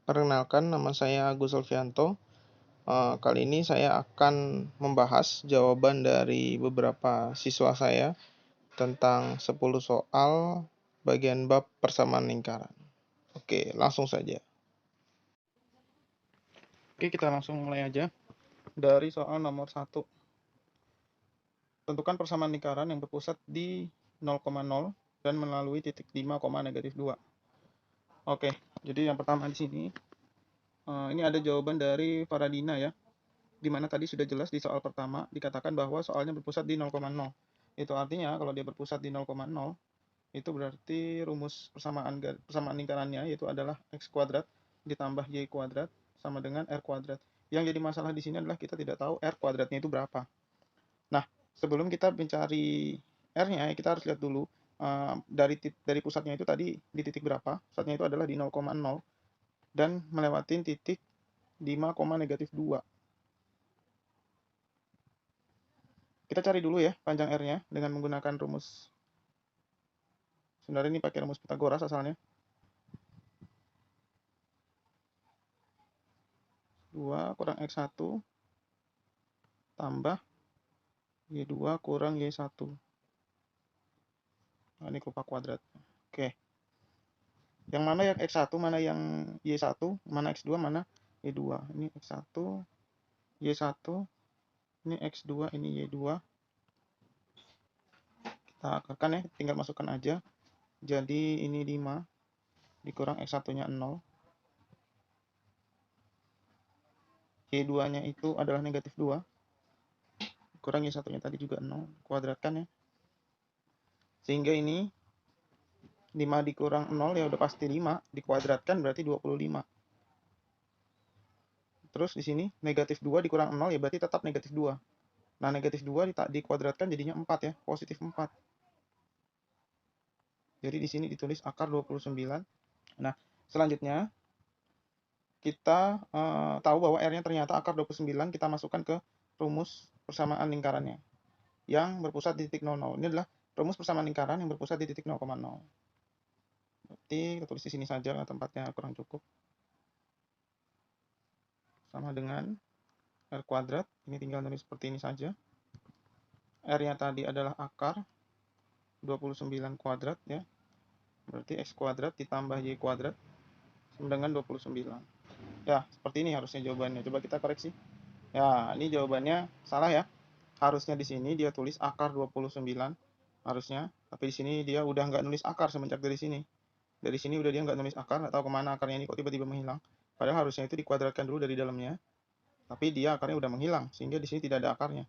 Perkenalkan, nama saya Agus Alfianto. Kali ini saya akan membahas jawaban dari beberapa siswa saya tentang 10 soal bagian bab persamaan lingkaran. Oke, langsung saja. Oke, kita langsung mulai aja dari soal nomor 1. Tentukan persamaan lingkaran yang berpusat di 0,0 dan melalui titik 5, -2. Oke, jadi yang pertama di sini, ini ada jawaban dari Faradina ya, di mana tadi sudah jelas di soal pertama dikatakan bahwa soalnya berpusat di 0,0. Itu artinya kalau dia berpusat di 0,0, itu berarti rumus persamaan lingkarannya yaitu adalah x kuadrat ditambah y kuadrat sama dengan r kuadrat. Yang jadi masalah di sini adalah kita tidak tahu r kuadratnya itu berapa. Nah, sebelum kita mencari r-nya, kita harus lihat dulu dari pusatnya itu tadi di titik berapa. Pusatnya itu adalah di 0,0 dan melewati titik 5, -2. Kita cari dulu ya panjang r-nya dengan menggunakan rumus. Sebenarnya ini pakai rumus Pythagoras asalnya. 2 kurang x1 tambah y2 kurang y1. Nah, ini rupa kuadrat. Oke. Yang mana yang x1, mana yang y1, mana x2, mana y2. Ini x1, y1, ini x2, ini y2. Kita akarkan ya, tinggal masukkan aja. Jadi ini 5 dikurang x1-nya 0. Y2-nya itu adalah negatif 2. Kurang y1-nya tadi juga 0. Kuadratkan ya. Sehingga ini 5 dikurang 0 ya udah pasti 5. Dikuadratkan berarti 25. Terus di sini negatif 2 dikurang 0 ya berarti tetap negatif 2. Nah, negatif 2 dikuadratkan jadinya 4 ya, positif 4. Jadi di sini ditulis akar 29. Nah, selanjutnya kita tahu bahwa R-nya ternyata akar 29, kita masukkan ke rumus persamaan lingkarannya yang berpusat di titik 00. Ini adalah rumus persamaan lingkaran yang berpusat di titik 0,0. Berarti kita tulis di sini saja, tempatnya kurang cukup. Sama dengan R kuadrat, ini tinggal tulis seperti ini saja. R-nya tadi adalah akar 29 kuadrat ya. Berarti x kuadrat ditambah y kuadrat sama dengan 29. Ya, seperti ini harusnya jawabannya. Coba kita koreksi. Ya, ini jawabannya salah ya. Harusnya di sini dia tulis akar 29 harusnya, tapi di sini dia udah nggak nulis akar semenjak dari sini. Dari sini udah dia nggak nulis akar, nggak tahu kemana akarnya ini kok tiba-tiba menghilang. Padahal harusnya itu dikuadratkan dulu dari dalamnya, tapi dia akarnya udah menghilang, sehingga di sini tidak ada akarnya.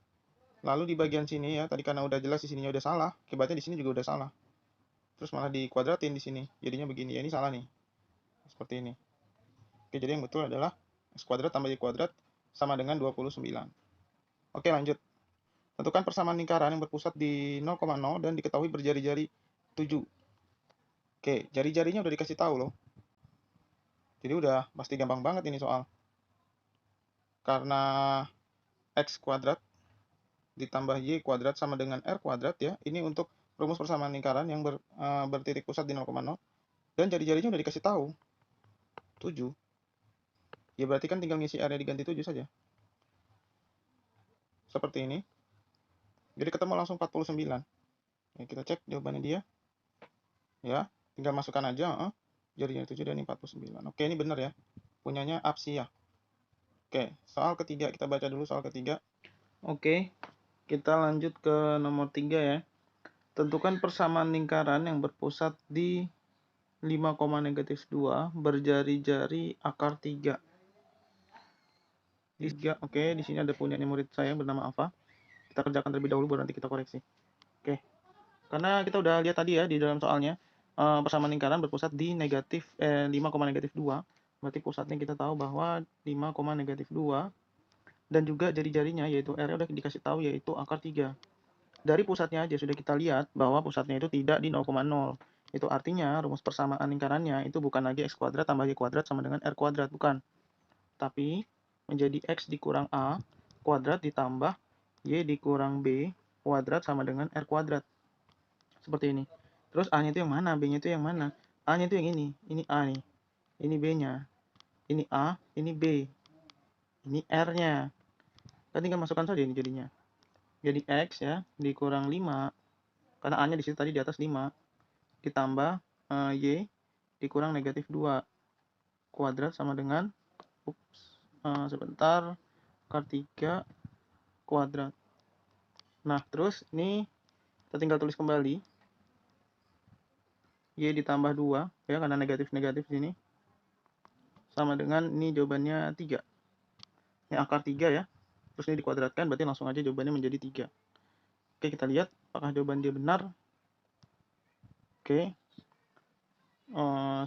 Lalu di bagian sini ya, tadi karena udah jelas di sininya udah salah, akibatnya di sini juga udah salah. Terus malah dikuadratin di sini, jadinya begini. Ya, ini salah nih. Seperti ini. Oke, jadi yang betul adalah x kuadrat tambah y kuadrat sama dengan 29. Oke, lanjut. Tentukan persamaan lingkaran yang berpusat di 0,0 dan diketahui berjari-jari 7. Oke, jari-jarinya udah dikasih tahu loh. Jadi udah pasti gampang banget ini soal. Karena x kuadrat ditambah y kuadrat sama dengan r kuadrat ya. Ini untuk rumus persamaan lingkaran yang bertitik pusat di 0,0. Dan jari-jarinya udah dikasih tahu. 7. Ya berarti kan tinggal ngisi R-nya diganti 7 saja. Seperti ini. Jadi ketemu langsung 49. Ya, kita cek jawabannya dia. Ya, tinggal masukkan aja. Jadinya 7 dan ini 49. Oke, ini benar ya. Punyanya Apsia. Oke, soal ketiga. Kita baca dulu soal ketiga. Oke, kita lanjut ke nomor 3 ya. Tentukan persamaan lingkaran yang berpusat di 5, -2 berjari-jari akar 3. Oke, di sini ada punyanya murid saya bernama Ava. Kita kerjakan terlebih dahulu baru nanti kita koreksi. Oke. Karena kita udah lihat tadi ya di dalam soalnya, persamaan lingkaran berpusat di 5, -2. Berarti pusatnya kita tahu bahwa 5, -2 dan juga jari-jarinya yaitu R-nya udah dikasih tahu yaitu akar 3. Dari pusatnya aja sudah kita lihat bahwa pusatnya itu tidak di 0,0. Itu artinya rumus persamaan lingkarannya itu bukan lagi x kuadrat tambah y kuadrat sama dengan r kuadrat, bukan. Tapi menjadi x dikurang a kuadrat ditambah y dikurang b kuadrat sama dengan r kuadrat. Seperti ini. Terus a-nya itu yang mana? B-nya itu yang mana? A-nya itu yang ini a nih. Ini B-nya. Ini A, ini B, ini R-nya. Kita tinggal masukkan saja ini jadinya. Jadi X ya, dikurang 5, karena A-nya di situ tadi di atas 5, ditambah Y, dikurang negatif 2, kuadrat sama dengan, sebentar, akar 3, kuadrat. Nah, terus ini kita tinggal tulis kembali. Y ditambah 2, ya, karena negatif-negatif sini. Sama dengan, ini jawabannya 3. Ini akar 3 ya. Terus ini dikuadratkan, berarti langsung aja jawabannya menjadi 3. Oke, kita lihat apakah jawaban dia benar. Oke.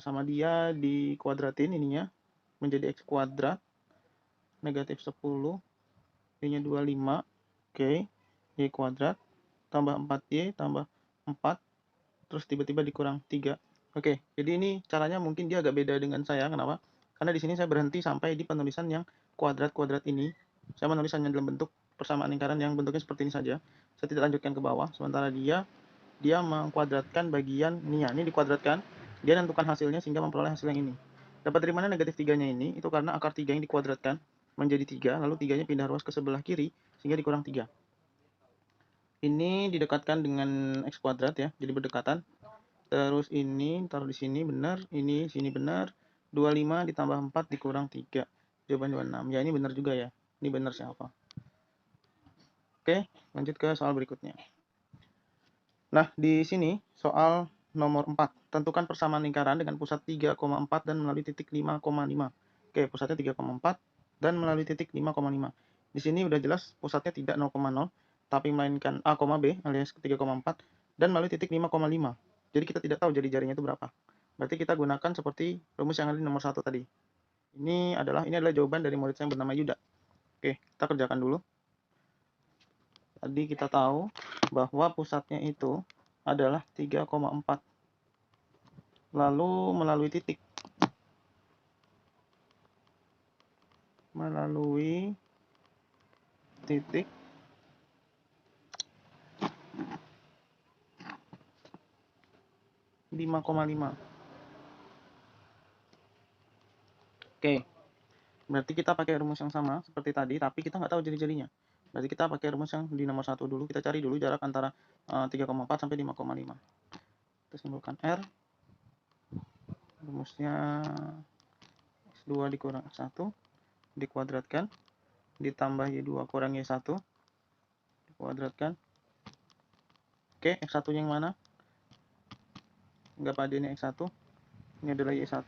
Sama dia dikuadratin ininya, menjadi X kuadrat. Negatif 10. Y-nya 25. Oke. Y kuadrat. Tambah 4Y, tambah 4. Terus tiba-tiba dikurang 3. Oke, jadi ini caranya mungkin dia agak beda dengan saya. Kenapa? Karena di sini saya berhenti sampai di penulisan yang kuadrat-kuadrat ini. Saya menulis hanya dalam bentuk persamaan lingkaran yang bentuknya seperti ini saja. Saya tidak lanjutkan ke bawah. Sementara dia mengkuadratkan bagian ini ya. Ini dikuadratkan. Dia menentukan hasilnya sehingga memperoleh hasil yang ini. Dapat dari mana negatif 3-nya ini? Itu karena akar 3 yang dikuadratkan menjadi 3. Lalu 3-nya pindah ruas ke sebelah kiri sehingga dikurang 3. Ini didekatkan dengan X kuadrat ya. Jadi berdekatan. Terus ini taruh di sini benar, ini sini benar. 25 ditambah 4 dikurang 3. Jawaban 26. Ya, ini benar juga ya. Ini benar siapa? Oke, lanjut ke soal berikutnya. Nah, di sini soal nomor 4. Tentukan persamaan lingkaran dengan pusat 3,4 dan melalui titik 5,5. Oke, pusatnya 3,4 dan melalui titik 5,5. Di sini udah jelas pusatnya tidak 0,0, tapi melainkan A, B alias 3,4 dan melalui titik 5,5. Jadi kita tidak tahu jari-jarinya itu berapa. Berarti kita gunakan seperti rumus yang ada di nomor 1 tadi. Ini adalah jawaban dari murid saya yang bernama Yuda. Oke, kita kerjakan dulu. Tadi kita tahu bahwa pusatnya itu adalah 3,4. Lalu melalui titik. Melalui titik 5,5. Oke, berarti kita pakai rumus yang sama seperti tadi, tapi kita nggak tahu jari-jarinya. Berarti kita pakai rumus yang di nomor 1 dulu. Kita cari dulu jarak antara 3,4 sampai 5,5. Kita simpulkan R. Rumusnya X2 dikurang X1 dikuadratkan, ditambah Y2 kurang Y1 dikuadratkan. Oke, X1 nya yang mana? Enggak pada ini X1. Ini adalah Y1.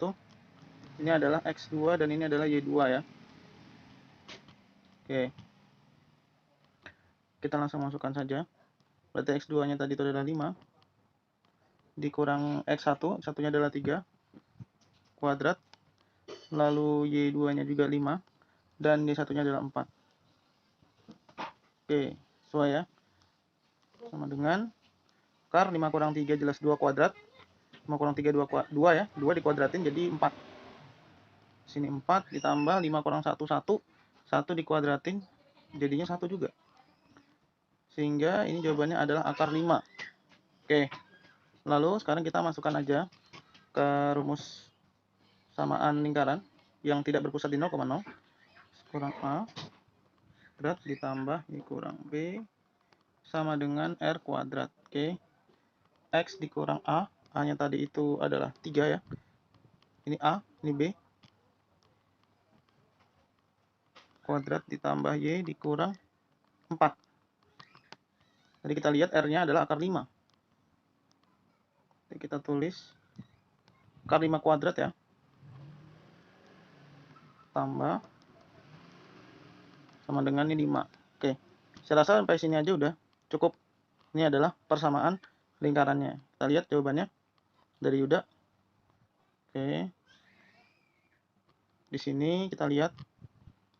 Ini adalah X2 dan ini adalah Y2 ya. Oke. Kita langsung masukkan saja. Berarti X2 nya tadi itu adalah 5 dikurang X1, X1 nya adalah 3 kuadrat, lalu Y2 nya juga 5 dan Y1 nya adalah 4. Oke, sesuai ya. Sama dengan akar 5 kurang 3 jelas 2 kuadrat. 5 kurang 3 2 ya. 2 dikuadratin jadi 4. Sini 4 ditambah 5 kurang 1 1. 1 dikuadratin jadinya 1 juga. Sehingga ini jawabannya adalah akar 5. Oke. Lalu sekarang kita masukkan aja ke rumus samaan lingkaran yang tidak berpusat di 0,0. Kurang A kuadrat ditambah Y kurang B sama dengan R kuadrat. Oke. X dikurang A. A-nya tadi itu adalah 3 ya. Ini A, ini B. Kuadrat ditambah Y dikurang 4. Jadi kita lihat R-nya adalah akar 5. Jadi kita tulis akar 5 kuadrat ya. Tambah sama dengan ini 5. Oke. Saya rasa sampai sini aja udah cukup. Ini adalah persamaan lingkarannya. Kita lihat jawabannya dari Yuda. Oke. Di sini kita lihat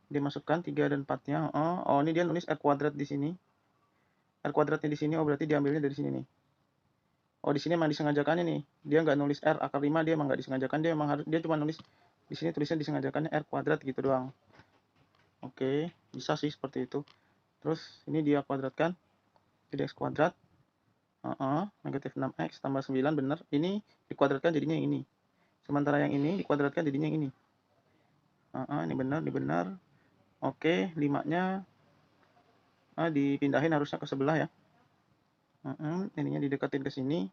dia masukkan 3 dan 4-nya. Oh, ini dia nulis R kuadrat di sini. R kuadratnya di sini, oh berarti diambilnya dari sini nih. Oh, di sini emang disengajakannya nih. Dia nggak nulis R akar 5, dia emang nggak disengajakan. Dia cuma nulis di sini tulisnya disengajakannya R kuadrat gitu doang. Oke, bisa sih seperti itu. Terus ini dia kuadratkan jadi X kuadrat. Negatif 6X tambah 9 benar. Ini dikuadratkan jadinya yang ini. Sementara yang ini dikuadratkan jadinya yang ini. Ini benar. Oke, 5-nya dipindahin harusnya ke sebelah ya. Ininya dideketin ke sini.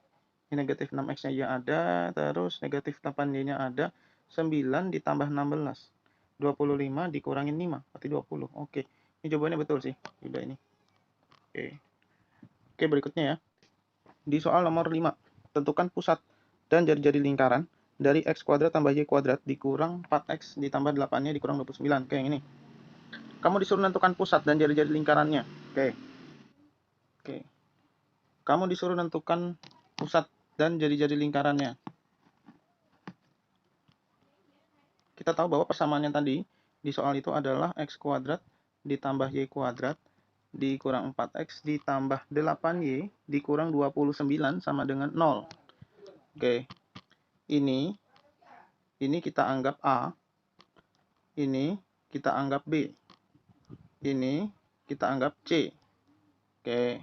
Ini negatif 6x-nya ya ada, terus negatif 8y-nya ada. 9 ditambah 16. 25 dikurangin 5, berarti 20. Oke, ini jawabannya betul sih. Udah ini. Oke, berikutnya ya. Di soal nomor 5, tentukan pusat dan jari-jari lingkaran dari x kuadrat tambah y kuadrat dikurang 4x ditambah 8-nya dikurang 29. Oke, yang ini. Kamu disuruh menentukan pusat dan jari-jari lingkarannya. Oke. Kamu disuruh menentukan pusat dan jari-jari lingkarannya. Kita tahu bahwa persamaannya tadi di soal itu adalah x kuadrat ditambah y kuadrat dikurang 4x ditambah 8y dikurang 29 sama dengan 0. Oke. Ini kita anggap A. Ini kita anggap B. Ini kita anggap C. Oke.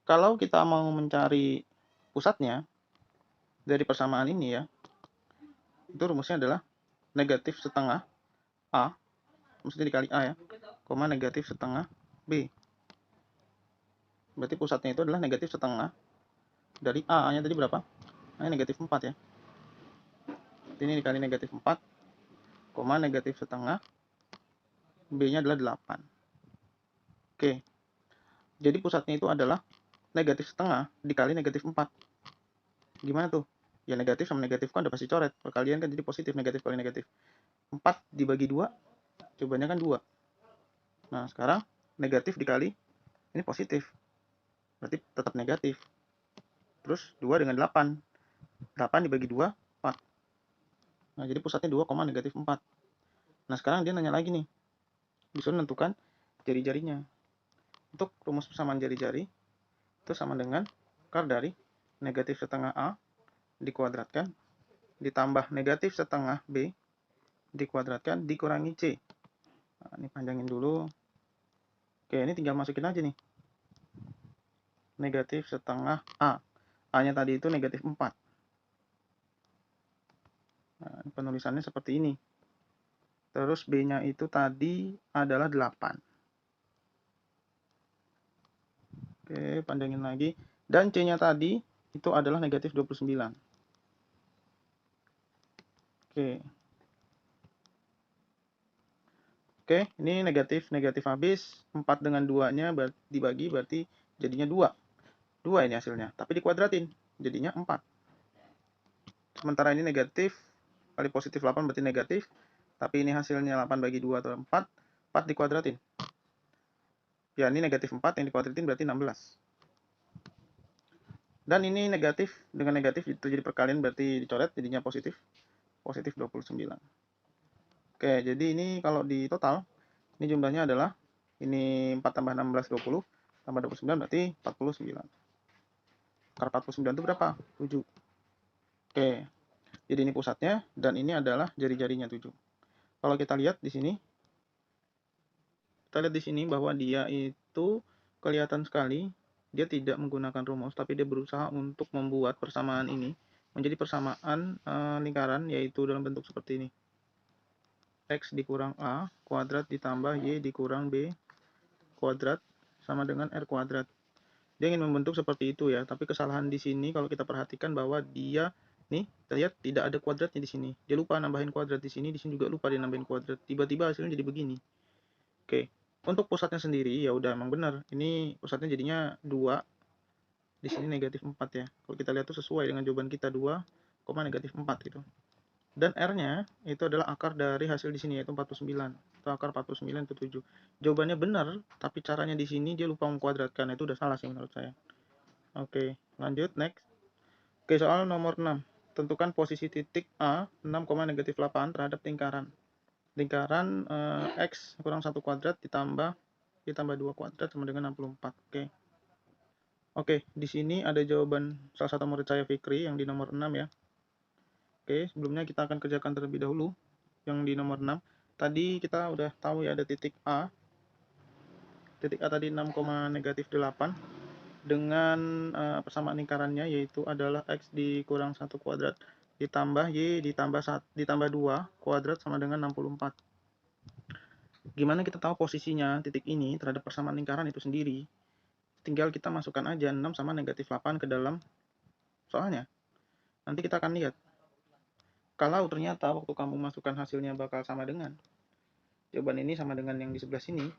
Kalau kita mau mencari pusatnya dari persamaan ini ya, itu rumusnya adalah negatif setengah A, maksudnya dikali A ya, koma negatif setengah B. Berarti pusatnya itu adalah negatif setengah dari A. A-nya tadi berapa? A-nya negatif 4 ya. Ini dikali negatif 4, koma negatif setengah, B-nya adalah 8. Oke. Jadi pusatnya itu adalah negatif setengah dikali negatif 4. Gimana tuh? Ya negatif sama negatif kan udah pasti coret. Perkalian kan jadi positif, negatif kali negatif. 4 dibagi 2, jawabannya kan 2. Nah, sekarang negatif dikali, ini positif. Berarti tetap negatif. Terus 2 dengan 8. 8 dibagi 2, 4. Nah, jadi pusatnya 2, negatif 4. Nah, sekarang dia nanya lagi nih. Disuruh menentukan jari-jarinya. Untuk rumus persamaan jari-jari, itu sama dengan akar dari negatif setengah A dikuadratkan ditambah negatif setengah B dikuadratkan dikurangi C. Nah, ini panjangin dulu. Oke, ini tinggal masukin aja nih. Negatif setengah A. A-nya tadi itu negatif 4. Nah, penulisannya seperti ini. Terus B-nya itu tadi adalah 8. Oke, panjangin lagi. Dan C-nya tadi itu adalah negatif 29. Oke, ini negatif habis. 4 dengan 2-nya dibagi berarti jadinya 2. 2 ini hasilnya, tapi dikuadratin. Jadinya 4. Sementara ini negatif kali positif 8 berarti negatif. Tapi ini hasilnya 8 bagi 2 atau 4. 4 dikuadratin. Ya, ini negatif 4 yang dikuadratin berarti 16. Dan ini negatif dengan negatif itu jadi perkalian berarti dicoret jadinya positif. Positif 29. Oke, jadi ini kalau di total, ini jumlahnya adalah, ini 4 tambah 16, 20, tambah 29 berarti 49. Akar 49 itu berapa? 7. Oke, jadi ini pusatnya, dan ini adalah jari-jarinya 7. Kalau kita lihat di sini, bahwa dia itu kelihatan sekali, dia tidak menggunakan rumus, tapi dia berusaha untuk membuat persamaan ini menjadi persamaan lingkaran, yaitu dalam bentuk seperti ini. X dikurang A kuadrat ditambah Y dikurang B kuadrat sama dengan R kuadrat. Dia ingin membentuk seperti itu ya, tapi kesalahan di sini kalau kita perhatikan bahwa dia nih, kita lihat tidak ada kuadratnya di sini. Dia lupa nambahin kuadrat di sini juga lupa dia nambahin kuadrat. Tiba-tiba hasilnya jadi begini. Oke. Untuk pusatnya sendiri ya udah emang benar. Ini pusatnya jadinya 2. Di sini negatif 4 ya. Kalau kita lihat tuh sesuai dengan jawaban kita 2, negatif 4 gitu. Dan R-nya itu adalah akar dari hasil di sini, yaitu 49. Atau akar 49 itu 7. Jawabannya benar, tapi caranya di sini dia lupa mengkuadratkan. Itu udah salah sih menurut saya. Oke, lanjut, next. Oke, soal nomor 6. Tentukan posisi titik A, 6, negatif 8 terhadap lingkaran. Lingkaran X kurang 1 kuadrat ditambah 2 kuadrat sama dengan 64. Oke, di sini ada jawaban salah satu murid saya, Fikri, yang di nomor 6 ya. Oke, sebelumnya kita akan kerjakan terlebih dahulu yang di nomor 6. Tadi kita udah tahu ya ada titik A. Titik A tadi 6, negatif 8 dengan persamaan lingkarannya yaitu adalah X dikurang 1 kuadrat ditambah Y ditambah 2 kuadrat sama dengan 64. Gimana kita tahu posisinya titik ini terhadap persamaan lingkaran itu sendiri? Tinggal kita masukkan aja 6 sama negatif 8 ke dalam soalnya. Nanti kita akan lihat. Kalau ternyata waktu kamu masukkan hasilnya bakal sama dengan jawaban ini sama dengan yang di sebelah sini,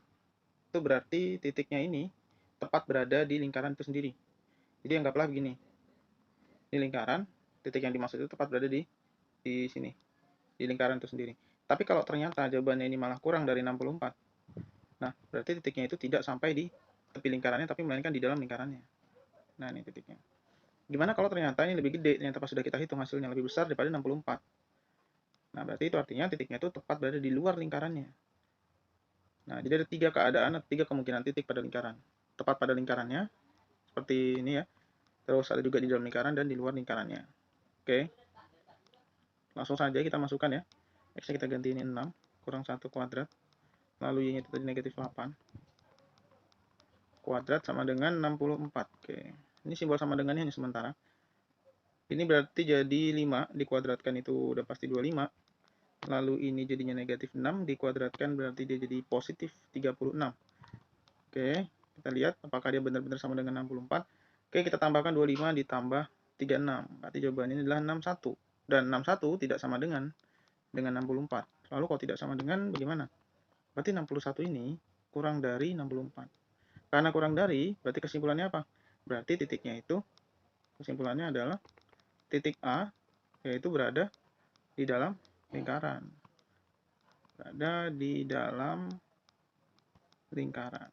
itu berarti titiknya ini tepat berada di lingkaran itu sendiri. Jadi anggaplah begini. Di lingkaran, titik yang dimaksud itu tepat berada di sini, di lingkaran itu sendiri. Tapi kalau ternyata jawabannya ini malah kurang dari 64, nah berarti titiknya itu tidak sampai di tepi lingkarannya, tapi melainkan di dalam lingkarannya. Nah ini titiknya. Gimana kalau ternyata ini lebih gede, ternyata pas sudah kita hitung hasilnya lebih besar daripada 64. Nah berarti itu artinya titiknya itu tepat berada di luar lingkarannya. Nah jadi ada 3 keadaan, 3 kemungkinan titik pada lingkaran. Tepat pada lingkarannya, seperti ini ya. Terus ada juga di dalam lingkaran dan di luar lingkarannya. Oke. Langsung saja kita masukkan ya. X-nya kita ganti ini 6 kurang 1 kuadrat. Lalu Y-nya itu tadi negatif 8. Kuadrat sama dengan 64. Oke. Ini simbol sama dengannya hanya sementara. Ini berarti jadi 5 dikuadratkan itu udah pasti 25. Lalu ini jadinya negatif 6 dikuadratkan berarti dia jadi positif 36. Oke, kita lihat apakah dia benar-benar sama dengan 64. Oke, kita tambahkan 25 ditambah 36. Berarti jawabannya adalah 61. Dan 61 tidak sama dengan 64. Lalu kalau tidak sama dengan bagaimana? Berarti 61 ini kurang dari 64. Karena kurang dari, berarti kesimpulannya apa? Berarti titiknya itu, kesimpulannya adalah titik A, yaitu berada di dalam lingkaran. Berada di dalam lingkaran.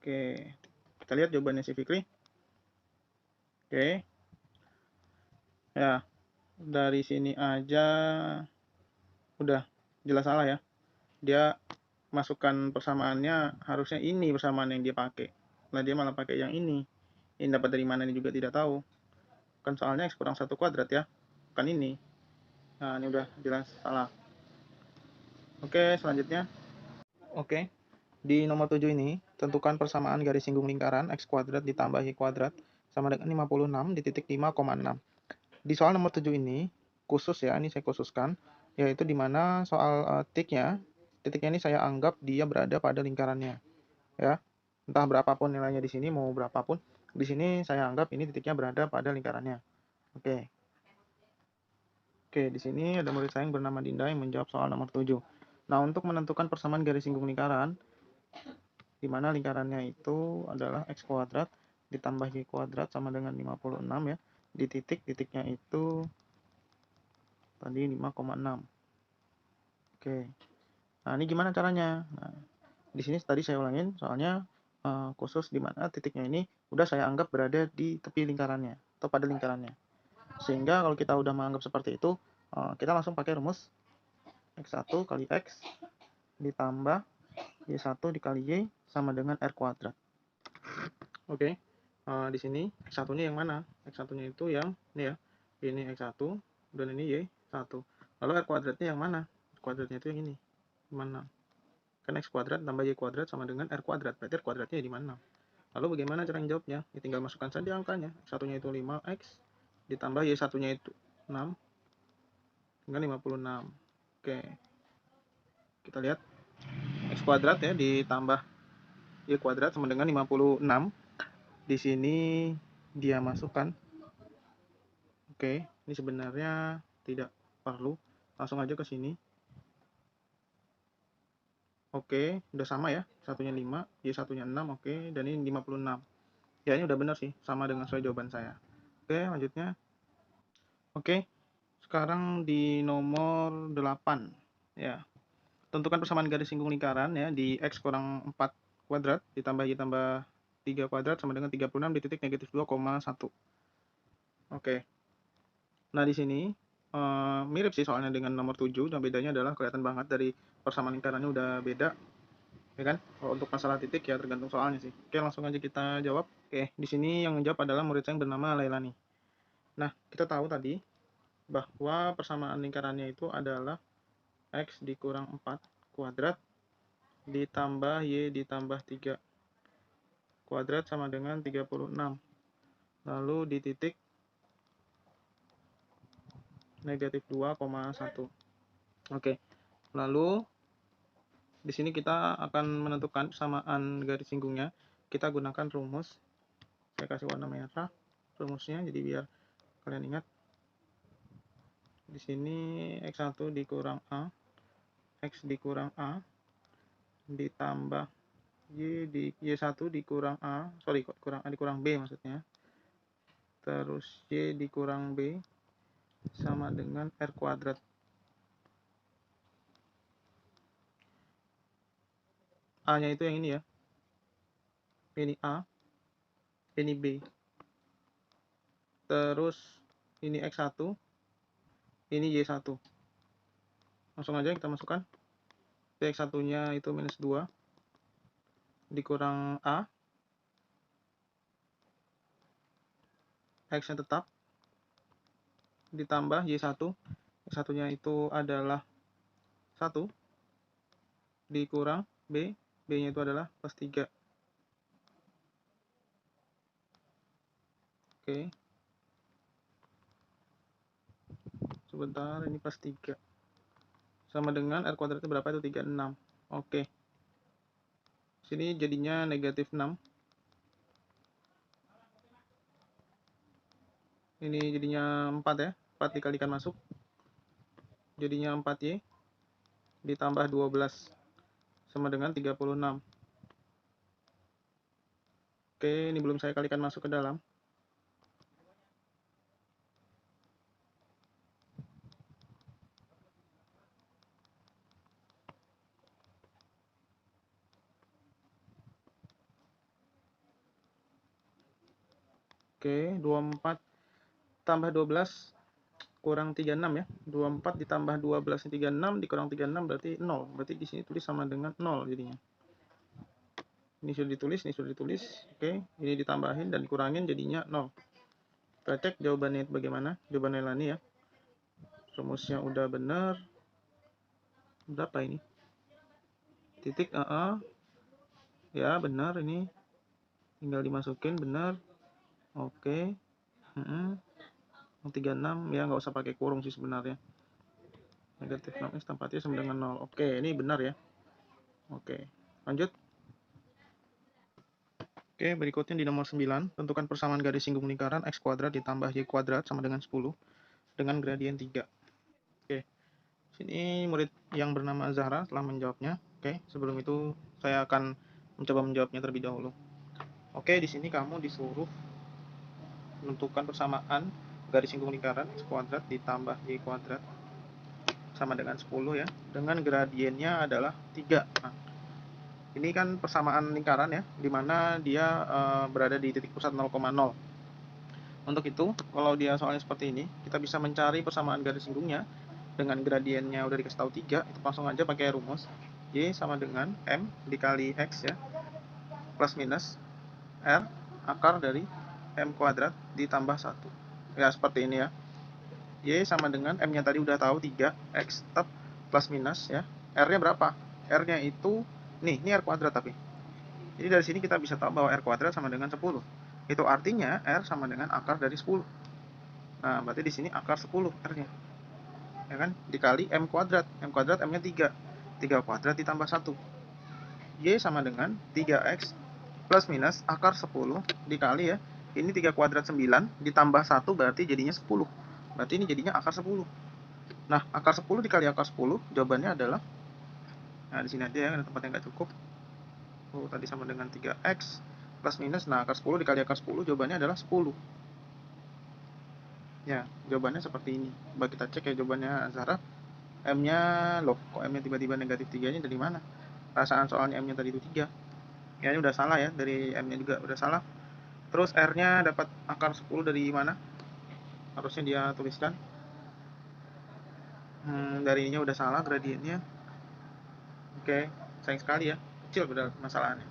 Oke, kita lihat jawabannya si Fikri. Oke, ya dari sini aja udah jelas salah ya. Dia masukkan persamaannya harusnya ini persamaan yang dia pakai. Nah dia malah pakai yang ini. Ini dapat dari mana ini juga tidak tahu. Kan soalnya X kurang 1 kuadrat ya. Bukan ini. Nah ini udah jelas salah. Oke selanjutnya. Oke. Di nomor 7 ini, tentukan persamaan garis singgung lingkaran X kuadrat ditambah Y kuadrat sama dengan 56 di titik 5,6. Di soal nomor 7 ini, khusus ya, ini saya khususkan, yaitu di mana soal titiknya ini saya anggap dia berada pada lingkarannya. Ya, entah berapapun nilainya di sini, mau berapapun, di sini saya anggap ini titiknya berada pada lingkarannya. Oke. Oke, di sini ada murid saya yang bernama Dinda yang menjawab soal nomor 7. Nah, untuk menentukan persamaan garis singgung lingkaran, di mana lingkarannya itu adalah X kuadrat ditambah Y kuadrat sama dengan 56 ya. Di titiknya itu tadi 5,6. Oke. Nah, ini gimana caranya? Nah, di sini tadi saya ulangin soalnya khusus di mana titiknya ini udah saya anggap berada di tepi lingkarannya atau pada lingkarannya. Sehingga kalau kita udah menganggap seperti itu, kita langsung pakai rumus X1 kali X ditambah Y1 dikali Y sama dengan R kuadrat. Oke. Di sini X1-nya yang mana? X1-nya itu yang ini ya. Ini X1 dan ini Y1. Lalu R kuadratnya yang mana? R kuadratnya itu yang ini. Di mana? Kan X kuadrat tambah Y kuadrat sama dengan R kuadrat. Berarti R kuadratnya di mana? Lalu bagaimana cara menjawabnya? Ya tinggal masukkan saja angkanya. X1-nya itu 5X ditambah Y1-nya itu 6 dengan 56. Oke. Kita lihat X kuadrat ya ditambah Y kuadrat sama dengan 56. Di sini dia masukkan. Oke, ini sebenarnya tidak perlu. Langsung aja ke sini. Oke, udah sama ya. Satunya 5, Y1-nya 6, oke. Dan ini 56. Ya, ini udah benar sih. Sama dengan sesuai jawaban saya. Oke, lanjutnya. Oke, sekarang di nomor 8. Ya, tentukan persamaan garis singgung lingkaran ya. Di X kurang 4 kuadrat ditambah Y tambah 3 kuadrat sama dengan 36 di titik negatif 2,1. Oke. Nah, di sini mirip sih soalnya dengan nomor 7, dan bedanya adalah kelihatan banget dari persamaan lingkarannya udah beda. Ya kan? Kalau untuk masalah titik ya tergantung soalnya sih. Oke, langsung aja kita jawab. Oke, di sini yang menjawab adalah murid saya yang bernama Lailani. Nah, kita tahu tadi bahwa persamaan lingkarannya itu adalah X dikurang 4 kuadrat ditambah Y ditambah 3 kuadrat sama dengan 36. Lalu di titik negatif 2,1. Oke, lalu di sini kita akan menentukan persamaan garis singgungnya. Kita gunakan rumus. Saya kasih warna merah rumusnya, jadi biar kalian ingat. Di sini X1 dikurang A, X dikurang A, ditambah Y1 dikurang A, kurang A dikurang B maksudnya. Terus Y dikurang B sama dengan R kuadrat. A-nya itu yang ini ya. Ini A, ini B. Terus ini X1, ini Y1. Langsung aja kita masukkan. X1-nya itu minus 2 dikurang A, X-nya tetap, ditambah Y1. Y1-nya itu adalah 1 dikurang B, B-nya itu adalah plus 3. Oke. Sebentar, ini plus 3. Sama dengan R kuadratnya berapa itu? 36. Oke. Sini jadinya negatif 6. Ini jadinya 4 ya. 4 dikalikan masuk. Jadinya 4Y ditambah 12 sama dengan 36. Oke, ini belum saya kalikan masuk ke dalam. Oke, 24 tambah 12 kurang 36 ya. 24 ditambah 12 36 dikurang 36 berarti 0. Berarti di sini tulis sama dengan 0 jadinya. Ini sudah ditulis, ini sudah ditulis. Oke, ini ditambahin dan dikurangin jadinya 0. Kita cek jawabannya itu bagaimana. Jawabannya Lani ya. Rumusnya udah benar. Berapa ini? Titik ya benar ini. Tinggal dimasukin benar. Oke. 36 ya, nggak usah pakai kurung sih sebenarnya. Negatif 6x tempatnya sama dengan 0. Oke, ini benar ya. Oke, lanjut. Oke, berikutnya di nomor 9, tentukan persamaan garis singgung lingkaran x kuadrat ditambah y kuadrat sama dengan 10 dengan gradien 3. Oke, sini murid yang bernama Zahra telah menjawabnya. Oke, sebelum itu saya akan mencoba menjawabnya terlebih dahulu. Oke, di sini kamu disuruh menentukan persamaan garis singgung lingkaran x kuadrat ditambah y kuadrat sama dengan 10 ya, dengan gradiennya adalah 3. Nah, ini kan persamaan lingkaran ya, dimana dia berada di titik pusat 0,0. Untuk itu, kalau dia soalnya seperti ini, kita bisa mencari persamaan garis singgungnya dengan gradiennya udah dikasih tahu 3, itu langsung aja pakai rumus Y sama dengan M dikali X ya, plus minus R akar dari M kuadrat ditambah 1. Ya, seperti ini ya. Y sama dengan M-nya tadi udah tahu 3, X tetap plus minus ya. R-nya berapa? R-nya itu ini R kuadrat tapi. Jadi dari sini kita bisa tahu bahwa R kuadrat sama dengan 10. Itu artinya R sama dengan akar dari 10. Nah, berarti di sini akar 10 R-nya. Ya kan? Dikali M kuadrat. M kuadrat M-nya 3. 3 kuadrat ditambah 1. Y sama dengan 3X plus minus akar 10 dikali ya. Ini 3 kuadrat 9 ditambah 1 berarti jadinya 10. Berarti ini jadinya akar 10. Nah, akar 10 dikali akar 10 jawabannya adalah, nah di sini aja ya, ada tempat yang nggak cukup. Tadi sama dengan 3X plus minus, nah akar 10 dikali akar 10 jawabannya adalah 10. Ya, jawabannya seperti ini. Coba kita cek ya jawabannya Zahra. M-nya, loh kok M-nya tiba-tiba negatif 3-nya dari mana? Perasaan soalnya M-nya tadi itu 3. Ya, ini udah salah ya, dari M-nya juga udah salah. Terus R-nya dapat akar 10 dari mana? Harusnya dia tuliskan. Dari ininya udah salah gradiennya. Oke, sayang sekali ya. Kecil benar masalahnya.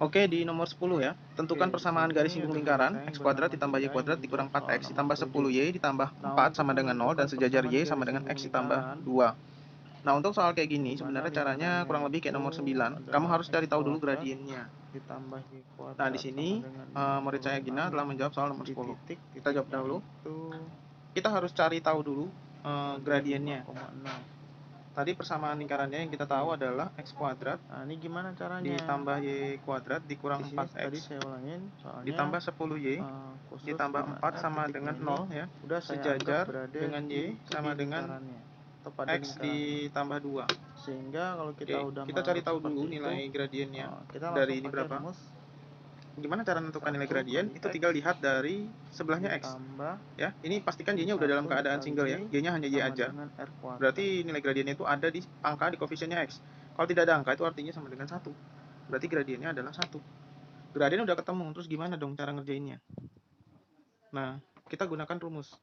Oke, di nomor 10 ya. Tentukan persamaan garis singgung lingkaran x kuadrat ditambah y kuadrat dikurang 4x ditambah 10y ditambah 4 sama dengan 0 dan sejajar y sama dengan x ditambah 2. Nah, untuk soal kayak gini sebenarnya caranya kurang lebih kayak nomor 9. Kamu harus cari tahu dulu gradiennya. Nah, di sini murid saya Gina telah menjawab soal nomor 10. Kita jawab dahulu. kita harus cari tahu dulu gradiennya. Tadi persamaan lingkarannya yang kita tahu adalah x kuadrat. Nah, ini gimana caranya? Ditambah y kuadrat dikurang 4x. Tadi saya ulangin, soalnya ditambah 10y ditambah 4 sama dengan 0 ya. Udah saya sejajar berada dengan y sama dengan x ditambah 2. Sehingga kalau kita udah kita cari tahu dulu nilai gradiennya. kita dari ini berapa? Gimana cara menentukan nilai gradien? Itu tinggal lihat dari sebelahnya x. Ya, ini pastikan y-nya udah dalam keadaan single ya. Y-nya hanya y aja. Berarti nilai gradiennya itu ada di angka di koefisiennya x. Kalau tidak ada angka itu artinya sama dengan 1. Berarti gradiennya adalah 1. Gradien udah ketemu, terus gimana dong cara ngerjainnya? Nah, kita gunakan rumus.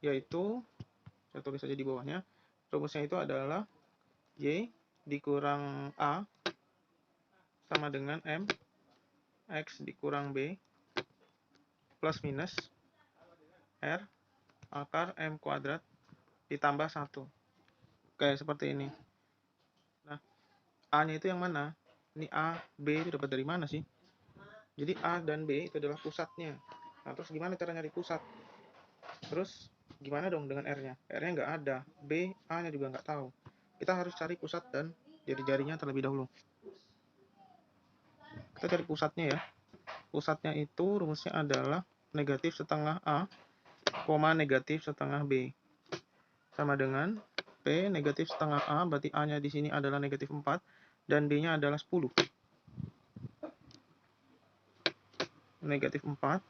Yaitu, saya tulis saja di bawahnya. Rumusnya itu adalah y dikurang a sama dengan m x dikurang b plus minus r akar m kuadrat ditambah 1. Kayak seperti ini. Nah, a-nya itu yang mana? Ini a, b itu dapat dari mana sih? Jadi a dan b itu adalah pusatnya. Nah, terus gimana cara nyari pusat? Terus gimana dong dengan r-nya? R-nya nggak ada, b, a-nya juga nggak tahu. Kita harus cari pusat dan jari-jarinya terlebih dahulu. Kita cari pusatnya ya. Pusatnya itu rumusnya adalah negatif setengah a, negatif setengah b. Sama dengan p negatif setengah a, berarti a-nya di sini adalah negatif 4, dan b-nya adalah 10. Negatif 4,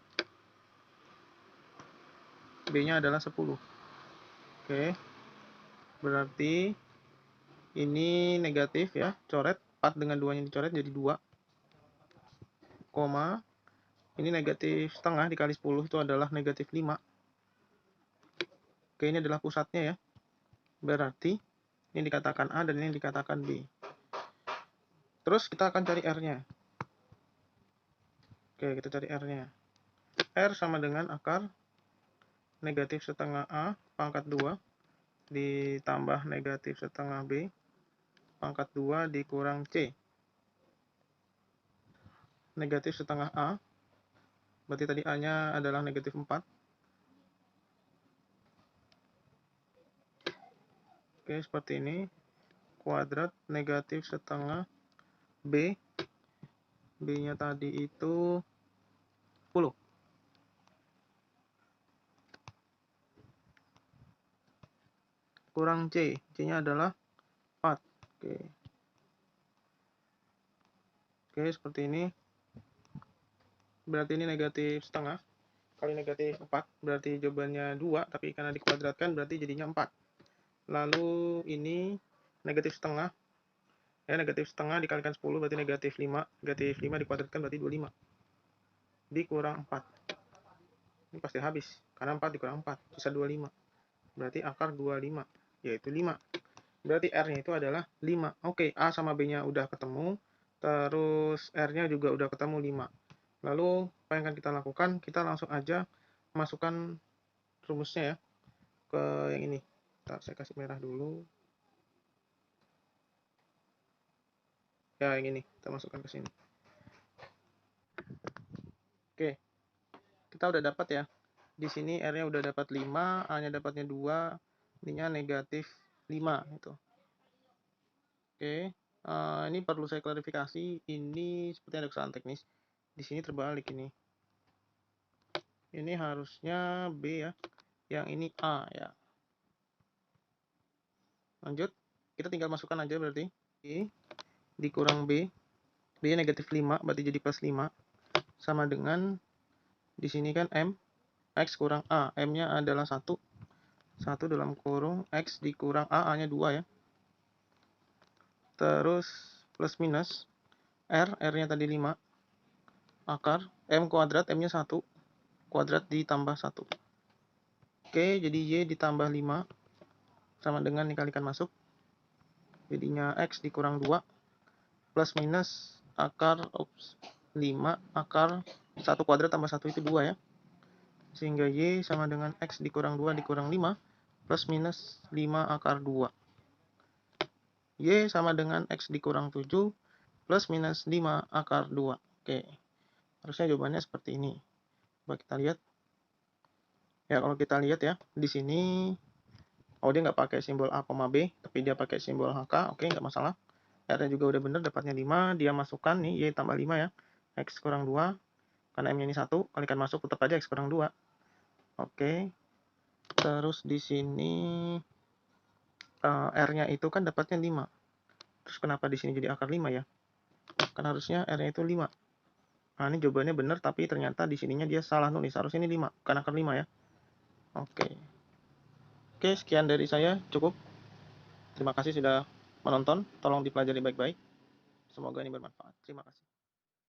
b-nya adalah 10. Oke, berarti ini negatif ya, coret 4 dengan 2-nya dicoret jadi 2, koma, ini negatif setengah dikali 10 itu adalah negatif 5. Oke, ini adalah pusatnya ya. Berarti ini dikatakan A dan ini dikatakan B. Terus kita akan cari R-nya. Oke, kita cari R-nya. R sama dengan akar negatif setengah A pangkat 2 ditambah negatif setengah B pangkat 2 dikurang C. Negatif setengah A, berarti tadi A-nya adalah negatif 4. Oke, seperti ini. Kuadrat negatif setengah B. B-nya tadi itu 10. Kurang C. C-nya adalah 4. Oke, seperti ini. Berarti ini negatif setengah kali negatif 4. Berarti jawabannya 2. Tapi karena dikuadratkan berarti jadinya 4. Lalu ini negatif setengah. Ya, negatif setengah dikalikan 10 berarti negatif 5. Negatif 5 dikuadratkan berarti 25. Dikurang 4. Ini pasti habis. Karena 4 dikurang 4. Sisa 25. Berarti akar 25. Yaitu 5. Berarti R-nya itu adalah 5. Oke, A sama B-nya udah ketemu. Terus R-nya juga udah ketemu 5. Lalu, apa yang akan kita lakukan? Kita langsung aja masukkan rumusnya ya. Ke yang ini. Ntar saya kasih merah dulu. Ya, yang ini. Kita masukkan ke sini. Oke. Kita udah dapat ya. Di sini R-nya udah dapat 5, A-nya dapatnya 2, ininya negatif 5 gitu. Oke. Ini perlu saya klarifikasi. Ini seperti ada kesalahan teknis. Di sini terbalik ini. Ini harusnya B ya. Yang ini A ya. Lanjut. Kita tinggal masukkan aja berarti. B dikurang B. B negatif 5, berarti jadi plus 5. Sama dengan, di sini kan M. X kurang A. M-nya adalah 1. 1 dalam kurung X dikurang A. A-nya 2 ya. Terus plus minus. R-nya tadi 5. Akar. M kuadrat. M-nya 1. Kuadrat ditambah 1. Oke, jadi Y ditambah 5. Sama dengan dikalikan masuk. Jadinya X dikurang 2. Plus minus akar 5 akar 1 kuadrat tambah 1 itu 2 ya. Sehingga Y sama dengan X dikurang 2 dikurang 5 plus minus 5 akar 2. Y sama dengan X dikurang 7 plus minus 5 akar 2. Oke, harusnya jawabannya seperti ini. Coba kita lihat. Ya, kalau kita lihat ya, di sini dia nggak pakai simbol A, B, tapi dia pakai simbol HK, oke, nggak masalah. R-nya juga udah bener, dapatnya 5, dia masukkan nih, Y tambah 5 ya, X kurang 2, karena M-nya ini 1, kalikan masuk, tetap aja X kurang 2. Oke, terus di sini R-nya itu kan dapatnya 5. Terus kenapa di sini jadi akar 5 ya? Kan harusnya R-nya itu 5. Nah, ini jawabannya benar, tapi ternyata di sininya dia salah nulis. Harusnya ini 5, bukan akar 5 ya. Oke. Oke, sekian dari saya, cukup. Terima kasih sudah menonton, tolong dipelajari baik-baik. Semoga ini bermanfaat. Terima kasih.